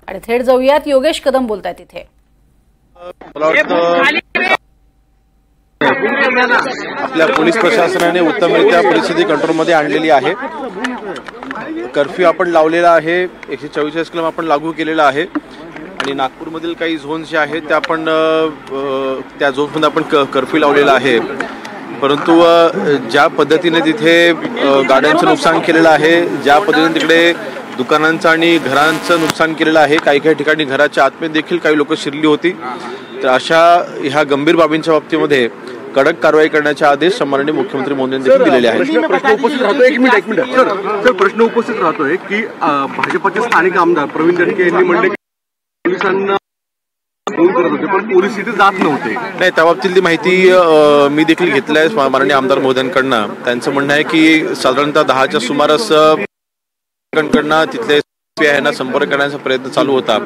आणि थेट जाऊयात, योगेश कदम बोलतायत तिथे। आपल्या पोलीस प्रशासनाने उत्तमरित्या परिस्थिती कंट्रोलमध्ये आणलेली आहे। कर्फ्यू आपण लावलेला आहे, 144 कलम आपण लागू केलेला आहे आणि नागपूरमधील काही झोन्स जे आहेत त्या आपण त्या झोनमध्ये आपण कर्फ्यू लावलेला आहे। परंतु ज्या पद्धतीने तिथे गाड्यांचं नुकसान केलेलं आहे, ज्या पद्धतीने तिकडे दुकानांचं आणि घरांचं नुकसान केलेलं आहे, काही काही ठिकाणी घराच्या आतमध्ये देखील काही लोक शिरली होती, तर अशा ह्या गंभीर बाबींच्या बाबतीमध्ये कडक कारवाई करण्याचे आदेश माननीय मुख्यमंत्री मोदींनी देखील दिलेले आहेत। प्रश्न उपस्थित राहतो एक मिनिट सर प्रश्न उपस्थित राहतोय की भाजपचे स्थानिक आमदार प्रवीण दटके यांनी म्हटले की पोलिसांना फोन करत होते पण पोलीस तिथे जात नव्हते। नाही, त्या बाबतीतली माहिती मी देखील घेतली आहे माननीय आमदार महोदयांकडनं। त्यांचं म्हणणं आहे की साधारणतः 10च्या सुमारास तिथले यांना संपर्क करण्याचा प्रयत्न चालू होता,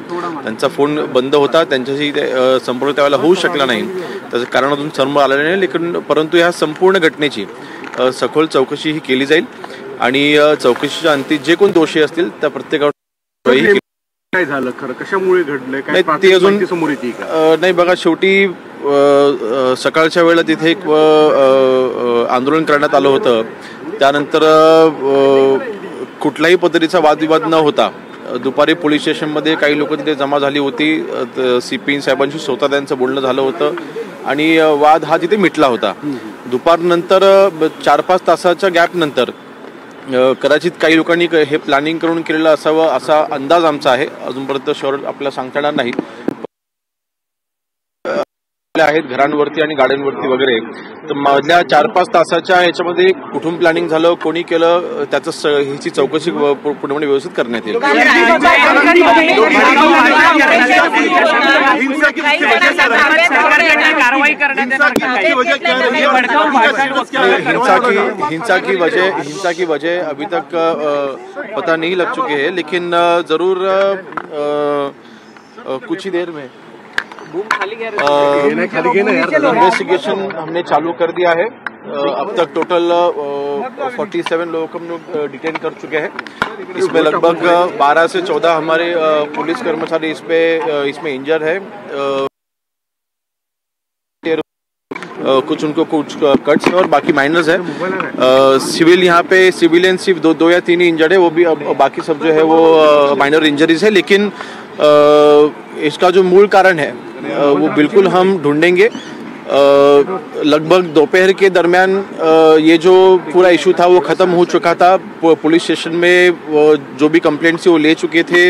त्यांचा फोन बंद होता, त्यांच्याशी संपर्क त्यावेळेला होऊ शकला नाही, त्याचं कारण अजून समोर आलेलं नाही। लेकिन परंतु ह्या संपूर्ण घटनेची सखोल चौकशी ही केली जाईल आणि चौकशीच्या अंती जे कोण दोषी असतील त्या प्रत्येकावर काय झालं, खरं कशामुळे घडलंय काय ते अजून समोर येते का? नाही बघा, शेवटी सकाळच्या वेळेला तिथे एक आंदोलन करण्यात आलं होतं, त्यानंतर कुठल्याही पद्धतीचा वादविवाद न होता दुपारी पोलीस स्टेशनमध्ये काही लोक तिथे जमा झाली होती, CP साहेबांशी स्वतः त्यांचं बोलणं झालं होतं आणि वाद हा तिथे मिटला होता। दुपारनंतर 4-5 तासाच्या गॅप नंतर कदाचित काही लोकांनी हे प्लॅनिंग करून केलेलं असावं असा अंदाज आमचा आहे, अजूनपर्यंत शुअर आपल्याला सांगता येणार नाही। आहेत घरांवरती आणि गाड्यांवरती वगैरे, तर मधल्या 4-5 तासाच्या याच्यामध्ये कुठून प्लॅनिंग झालं, कोणी केलं, त्याचं ह्याची चौकशी पूर्णपणे व्यवस्थित करण्यात येईल। हिंसा की वजह अभी तक पता नहीं लग चुके हैं, लेकिन जरूर कुछ ही देर में इन्वेस्टिगेशन हमने चालू कर दिया है। अब तक टोटल 47 लोगों को हम लोग डिटेन कर चुके हैं। इसमें लगभग 12 से 14 हमारे पुलिस कर्मचारी इसमें इंजर है, कुछ उनको कुछ कट्स है और बाकी माइनर्स है। सिविल यहाँ पे सिविलियन सिर्फ 2 या 3 ही इंजर्ड है, वो भी बाकी सब जो है वो माइनर इंजरीज है। लेकिन इसका जो मूल कारण है वो बिल्कुल हम ढूंढेंगे। लगभग दोपहर के दरमियान ये जो पूरा इशू था वो ख़त्म हो चुका था। पुलिस स्टेशन में जो भी कंप्लेंट्स वो ले चुके थे,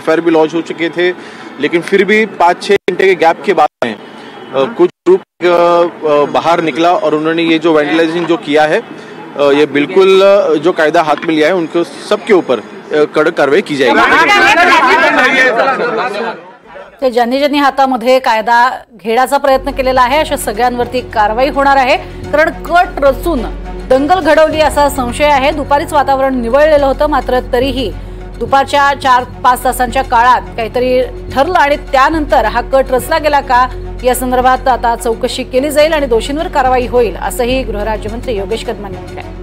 FIR भी लॉन्च हो चुके थे, लेकिन फिर भी 5-6 घंटे के गैप के बाद में कुछ ग्रुप बाहर निकला और उन्होंने ये जो वैंडलाइजिंग जो किया है, ये बिल्कुल जो कायदा हाथ में लिया है उनको सबके ऊपर कडक कारवाई की जाएगी। ते ज्यांनी हातामध्ये कायदा घेण्याचा प्रयत्न केलेला आहे अशा सगळ्यांवरती कारवाई होणार आहे, कारण कट रचून दंगल घडवली असा संशय आहे। दुपारीच वातावरण निवळलेलं होतं, मात्र तरीही दुपारच्या 4-5 तासांच्या काळात काहीतरी ठरलं आणि त्यानंतर हा कट रचला गेला का या संदर्भात आता चौकशी केली जाईल आणि दोषींवर कारवाई होईल, असंही गृहराज्यमंत्री योगेश कदमांनी म्हटलंय।